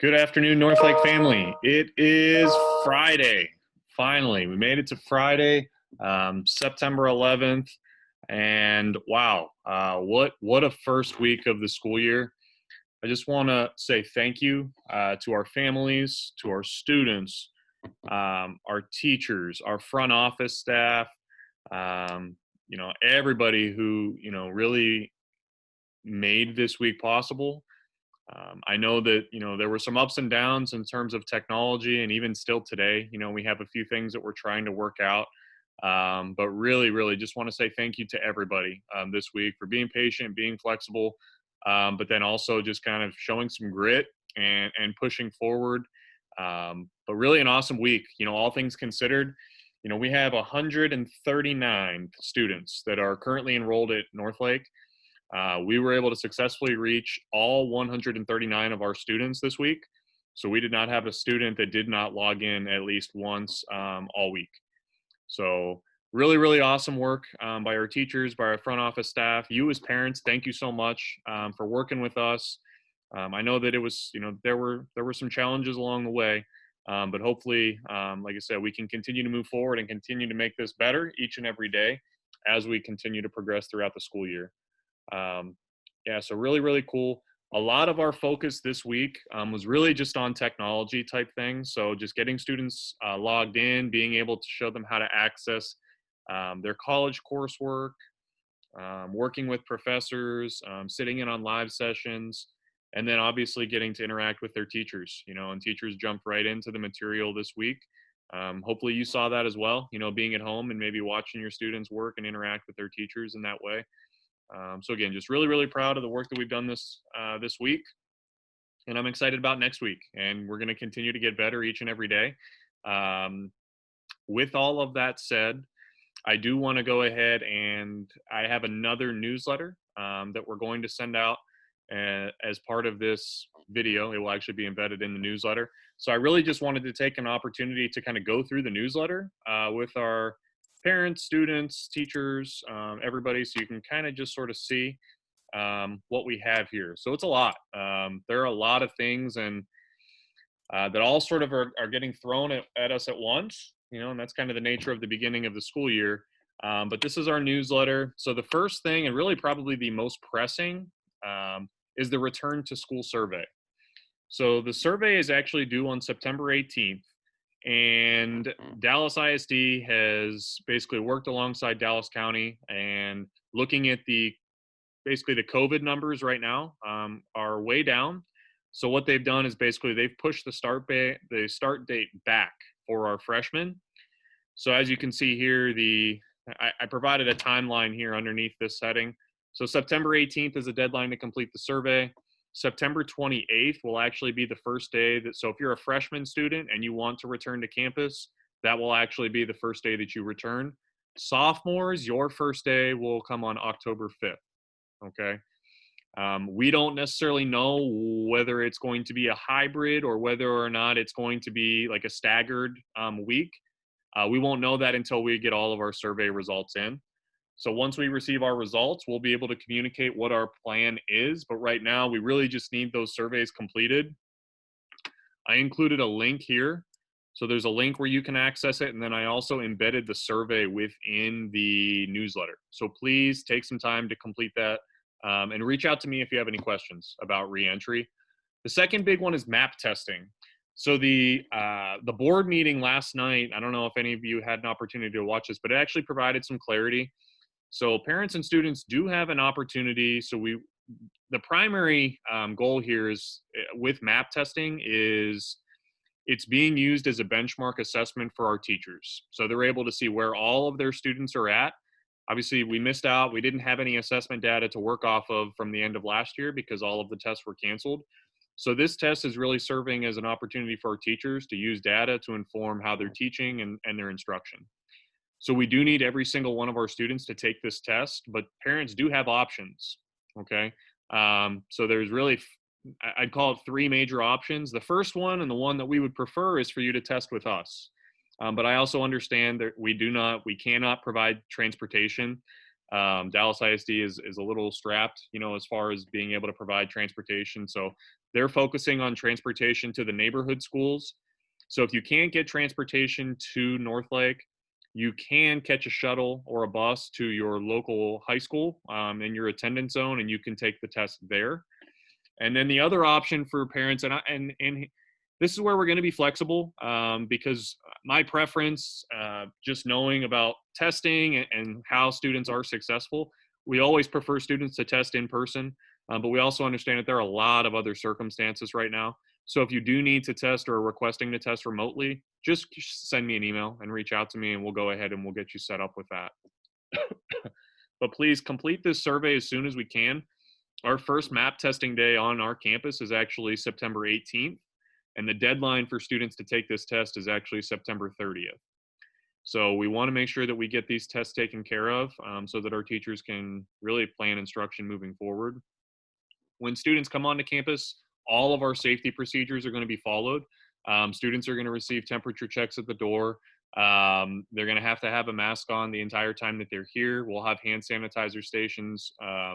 Good afternoon, Northlake family. It is Friday. Finally, we made it to Friday, September 11th, and wow, what a first week of the school year. I just want to say thank you to our families, to our students, our teachers, our front office staff, everybody who really made this week possible. I know that, there were some ups and downs in terms of technology, and even still today, we have a few things that we're trying to work out. But really, really just want to say thank you to everybody this week for being patient, being flexible, but then also just kind of showing some grit and pushing forward. But really an awesome week, all things considered. We have 139 students that are currently enrolled at Northlake. We were able to successfully reach all 139 of our students this week. So we did not have a student that did not log in at least once all week. So really, really awesome work by our teachers, by our front office staff. You as parents, thank you so much for working with us. I know that it was, there were some challenges along the way, but hopefully, like I said, we can continue to move forward and continue to make this better each and every day as we continue to progress throughout the school year. Yeah, so really, really cool. A lot of our focus this week was really just on technology type things. So just getting students logged in, being able to show them how to access their college coursework, working with professors, sitting in on live sessions, and then obviously getting to interact with their teachers, and teachers jumped right into the material this week. Hopefully you saw that as well, being at home and maybe watching your students work and interact with their teachers in that way. So again, just really, really proud of the work that we've done this week, and I'm excited about next week. And we're going to continue to get better each and every day. With all of that said, I do want to go ahead and I have another newsletter that we're going to send out as part of this video. It will actually be embedded in the newsletter. So I really just wanted to take an opportunity to kind of go through the newsletter with our parents, students, teachers, everybody, so you can kind of just sort of see what we have here. So it's a lot. There are a lot of things and that all sort of are getting thrown at us at once, and that's kind of the nature of the beginning of the school year. But this is our newsletter. So the first thing, and really probably the most pressing, is the return to school survey. So the survey is actually due on September 18th. And Dallas ISD has basically worked alongside Dallas County and looking at basically the COVID numbers right now are way down. So what they've done is basically they've pushed the start date back for our freshmen. So as you can see here, I provided a timeline here underneath this setting. So September 18th is the deadline to complete the survey. September 28th will actually be the first day so if you're a freshman student and you want to return to campus, that will actually be the first day that you return. Sophomores, your first day will come on October 5th, okay? We don't necessarily know whether it's going to be a hybrid or whether or not it's going to be like a staggered week. We won't know that until we get all of our survey results in. So once we receive our results, we'll be able to communicate what our plan is. But right now, we really just need those surveys completed. I included a link here. So there's a link where you can access it. And then I also embedded the survey within the newsletter. So please take some time to complete that and reach out to me if you have any questions about reentry. The second big one is map testing. So the board meeting last night, I don't know if any of you had an opportunity to watch this, but it actually provided some clarity. So parents and students do have an opportunity. So the primary goal here is with map testing is it's being used as a benchmark assessment for our teachers. So they're able to see where all of their students are at. Obviously, we missed out. We didn't have any assessment data to work off of from the end of last year because all of the tests were canceled. So this test is really serving as an opportunity for our teachers to use data to inform how they're teaching and their instruction. So we do need every single one of our students to take this test, but parents do have options, okay? So there's really, I'd call it three major options. The first one, and the one that we would prefer, is for you to test with us. But I also understand that we cannot provide transportation. Dallas ISD is a little strapped, as far as being able to provide transportation. So they're focusing on transportation to the neighborhood schools. So if you can't get transportation to North Lake, you can catch a shuttle or a bus to your local high school in your attendance zone, and you can take the test there. And then the other option for parents, and this is where we're going to be flexible, because my preference, just knowing about testing and how students are successful, we always prefer students to test in person, but we also understand that there are a lot of other circumstances right now. So if you do need to test or are requesting to test remotely, just send me an email and reach out to me, and we'll go ahead and we'll get you set up with that. But please complete this survey as soon as we can. Our first map testing day on our campus is actually September 18th, and the deadline for students to take this test is actually September 30th. So we want to make sure that we get these tests taken care of, so that our teachers can really plan instruction moving forward. When students come onto campus, all of our safety procedures are going to be followed. Students are going to receive temperature checks at the door. They're going to have a mask on the entire time that they're here. We'll have hand sanitizer stations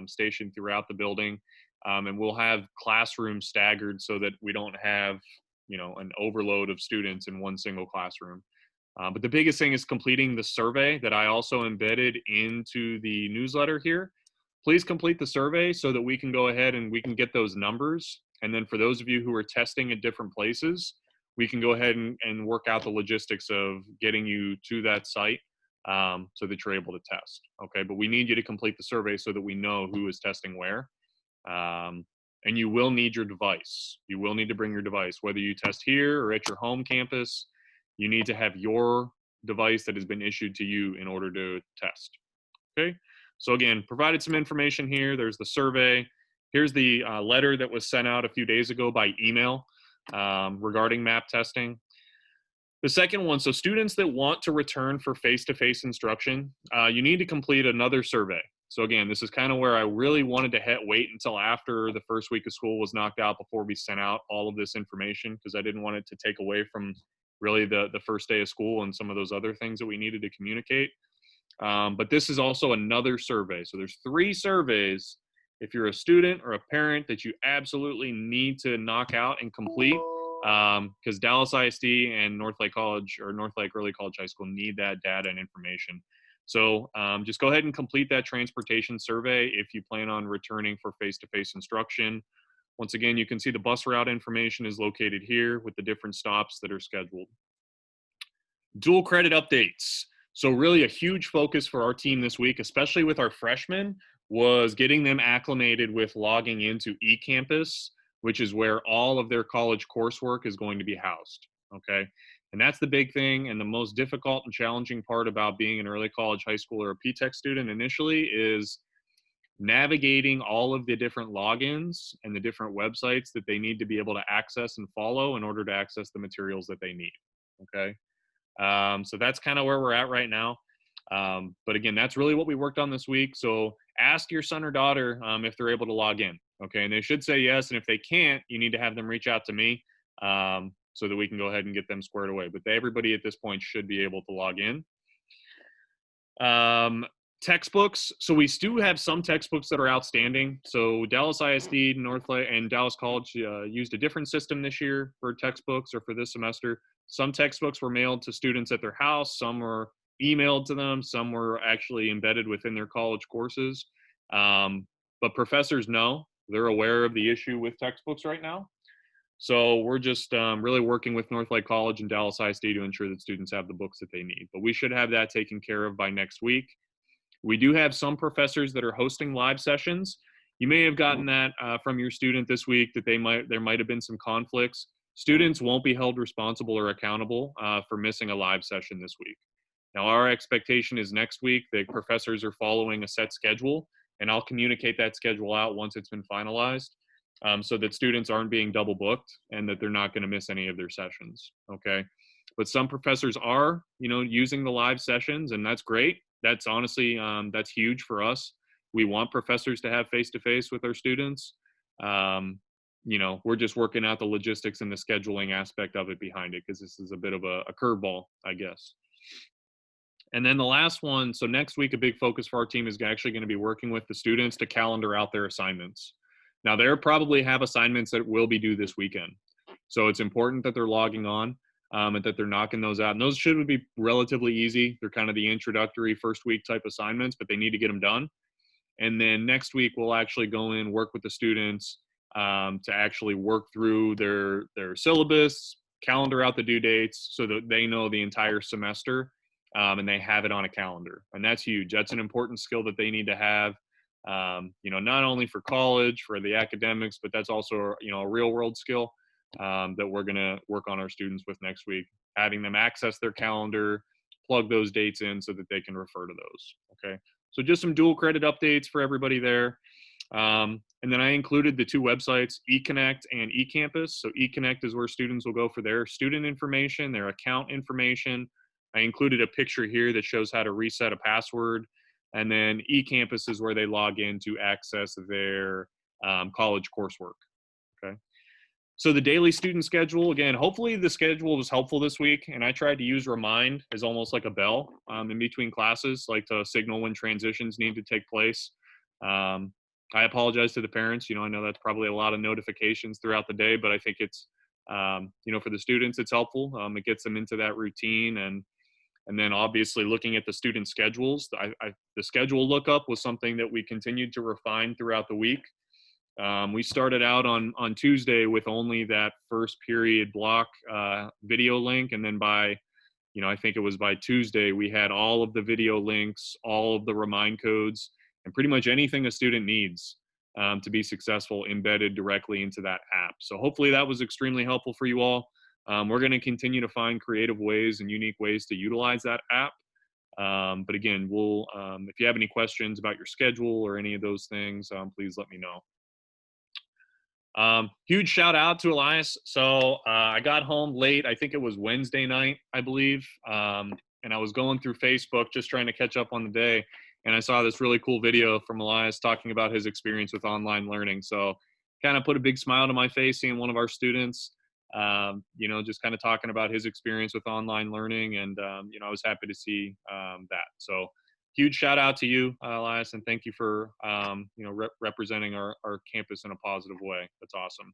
stationed throughout the building, and we'll have classrooms staggered so that we don't have, an overload of students in one single classroom. But the biggest thing is completing the survey that I also embedded into the newsletter here. Please complete the survey so that we can go ahead and we can get those numbers. And then for those of you who are testing at different places, we can go ahead and work out the logistics of getting you to that site, so that you're able to test. Okay, but we need you to complete the survey so that we know who is testing where. And you will need your device. You will need to bring your device, whether you test here or at your home campus. You need to have your device that has been issued to you in order to test. Okay, so again, provided some information here. There's the survey. Here's the letter that was sent out a few days ago by email regarding map testing. The second one, so students that want to return for face-to-face instruction, you need to complete another survey. So again, this is kind of where I really wanted to wait until after the first week of school was knocked out before we sent out all of this information, because I didn't want it to take away from really the first day of school and some of those other things that we needed to communicate. But this is also another survey. So there's 3 surveys if you're a student or a parent that you absolutely need to knock out and complete, because Dallas ISD and North Lake College or North Lake Early College High School need that data and information. So just go ahead and complete that transportation survey if you plan on returning for face-to-face instruction. Once again, you can see the bus route information is located here with the different stops that are scheduled. Dual credit updates. So really a huge focus for our team this week, especially with our freshmen, was getting them acclimated with logging into eCampus, which is where all of their college coursework is going to be housed, okay? And that's the big thing, and the most difficult and challenging part about being an early college, high school, or a P-Tech student initially is navigating all of the different logins and the different websites that they need to be able to access and follow in order to access the materials that they need, okay? So that's kind of where we're at right now. But again, that's really what we worked on this week. So ask your son or daughter if they're able to log in, okay? And they should say yes, and if they can't, you need to have them reach out to me so that we can go ahead and get them squared away. But everybody at this point should be able to log in. Textbooks. So we do have some textbooks that are outstanding. So Dallas ISD, North Lake, and Dallas College used a different system this year for textbooks or for this semester. Some textbooks were mailed to students at their house. Some were emailed to them. Some were actually embedded within their college courses. But professors know, they're aware of the issue with textbooks right now. So we're just really working with North Lake College and Dallas ISD to ensure that students have the books that they need. But we should have that taken care of by next week. We do have some professors that are hosting live sessions. You may have gotten that from your student this week, that there might have been some conflicts. Students won't be held responsible or accountable for missing a live session this week. Now, our expectation is next week the professors are following a set schedule, and I'll communicate that schedule out once it's been finalized, so that students aren't being double booked and that they're not going to miss any of their sessions, okay? But some professors are, using the live sessions, and that's great. That's honestly, that's huge for us. We want professors to have face-to-face with our students. We're just working out the logistics and the scheduling aspect of it behind it, because this is a bit of a curveball, I guess. And then the last one, so next week, a big focus for our team is actually going to be working with the students to calendar out their assignments. Now, they probably have assignments that will be due this weekend. So it's important that they're logging on and that they're knocking those out. And those should be relatively easy. They're kind of the introductory first week type assignments, but they need to get them done. And then next week, we'll actually go in, work with the students to actually work through their syllabus, calendar out the due dates so that they know the entire semester and they have it on a calendar. And that's huge. That's an important skill that they need to have, not only for college, for the academics, but that's also, a real world skill that we're going to work on our students with next week, having them access their calendar, plug those dates in so that they can refer to those. Okay. So just some dual credit updates for everybody there. And then I included the two websites, eConnect and eCampus. So eConnect is where students will go for their student information, their account information. I included a picture here that shows how to reset a password. And then eCampus is where they log in to access their college coursework. Okay. So the daily student schedule, again, hopefully the schedule was helpful this week. And I tried to use Remind as almost like a bell in between classes, like to signal when transitions need to take place. I apologize to the parents. I know that's probably a lot of notifications throughout the day, but I think it's, for the students, it's helpful. It gets them into that routine. And then obviously looking at the student schedules, the schedule lookup was something that we continued to refine throughout the week. We started out on Tuesday with only that first period block video link. And then by, I think it was by Tuesday, we had all of the video links, all of the remind codes, and pretty much anything a student needs to be successful embedded directly into that app. So hopefully that was extremely helpful for you all. We're going to continue to find creative ways and unique ways to utilize that app. But again, if you have any questions about your schedule or any of those things, please let me know. Huge shout out to Elias. So I got home late. I think it was Wednesday night, I believe. And I was going through Facebook just trying to catch up on the day. And I saw this really cool video from Elias talking about his experience with online learning. So kind of put a big smile to my face seeing one of our students, just kind of talking about his experience with online learning. And, I was happy to see that. So huge shout out to you, Elias, and thank you for, representing our campus in a positive way. That's awesome.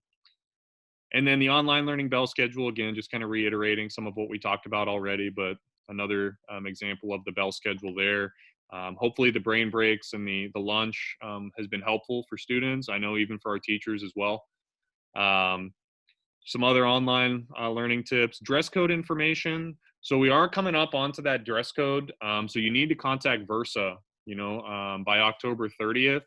And then the online learning bell schedule, again, just kind of reiterating some of what we talked about already, but another example of the bell schedule there. Hopefully the brain breaks and the lunch has been helpful for students. I know even for our teachers as well. Some other online learning tips, dress code information. So we are coming up onto that dress code. So you need to contact Versa, by October 30th.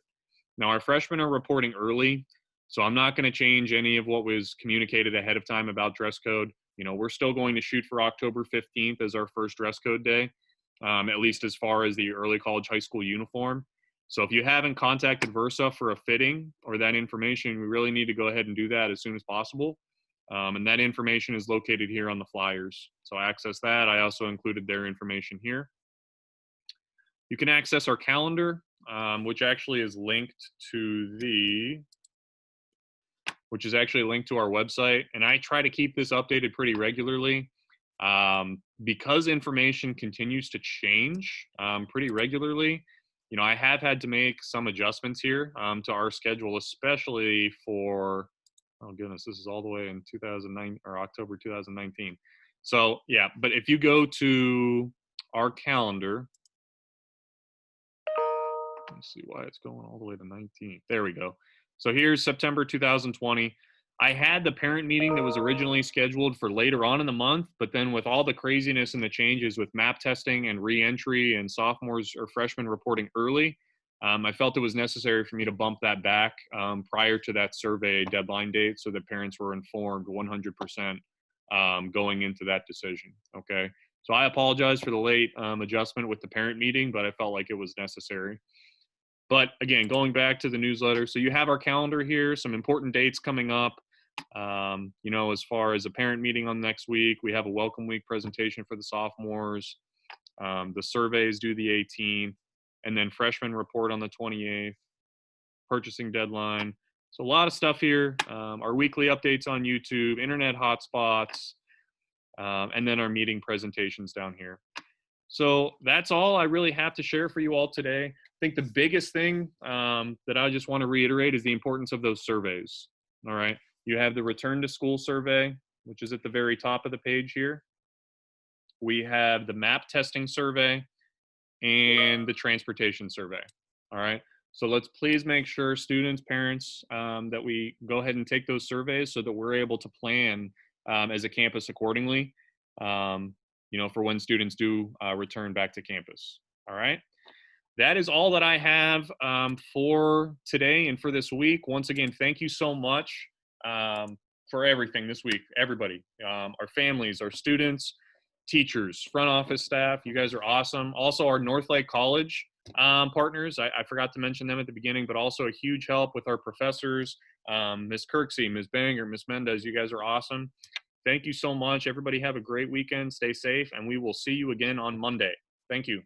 Now our freshmen are reporting early, so I'm not going to change any of what was communicated ahead of time about dress code. We're still going to shoot for October 15th as our first dress code day. At least as far as the early college high school uniform. So if you haven't contacted Versa for a fitting or that information, we really need to go ahead and do that as soon as possible. And that information is located here on the flyers. So access that. I also included their information here. You can access our calendar, which actually is linked to our website. And I try to keep this updated pretty regularly. Because information continues to change pretty regularly, I have had to make some adjustments here to our schedule, especially for, oh goodness, this is all the way in 2009 or October 2019. So yeah, but if you go to our calendar, let's see why it's going all the way to 19. There we go. So here's September 2020. I had the parent meeting that was originally scheduled for later on in the month, but then with all the craziness and the changes with map testing and reentry and sophomores or freshmen reporting early, I felt it was necessary for me to bump that back prior to that survey deadline date so that parents were informed 100% going into that decision, okay? So I apologize for the late adjustment with the parent meeting, but I felt like it was necessary. But again, going back to the newsletter, so you have our calendar here, some important dates coming up. As far as a parent meeting on next week, we have a welcome week presentation for the sophomores. The surveys due the 18th, and then freshman report on the 28th, purchasing deadline. So a lot of stuff here. Our weekly updates on YouTube, internet hotspots, and then our meeting presentations down here. So that's all I really have to share for you all today. I think the biggest thing that I just want to reiterate is the importance of those surveys. All right. You have the return to school survey, which is at the very top of the page here. We have the MAP testing survey and the transportation survey. All right. So let's please make sure, students, parents, that we go ahead and take those surveys so that we're able to plan as a campus accordingly, for when students do return back to campus. All right. That is all that I have for today and for this week. Once again, thank you so much for everything this week, everybody, our families, our students, teachers, front office staff. You guys are awesome. Also, our Northlake College partners. I forgot to mention them at the beginning, but also a huge help with our professors, Ms. Kirksey, Ms. Banger, Ms. Mendez. You guys are awesome. Thank you so much. Everybody have a great weekend. Stay safe, and we will see you again on Monday. Thank you.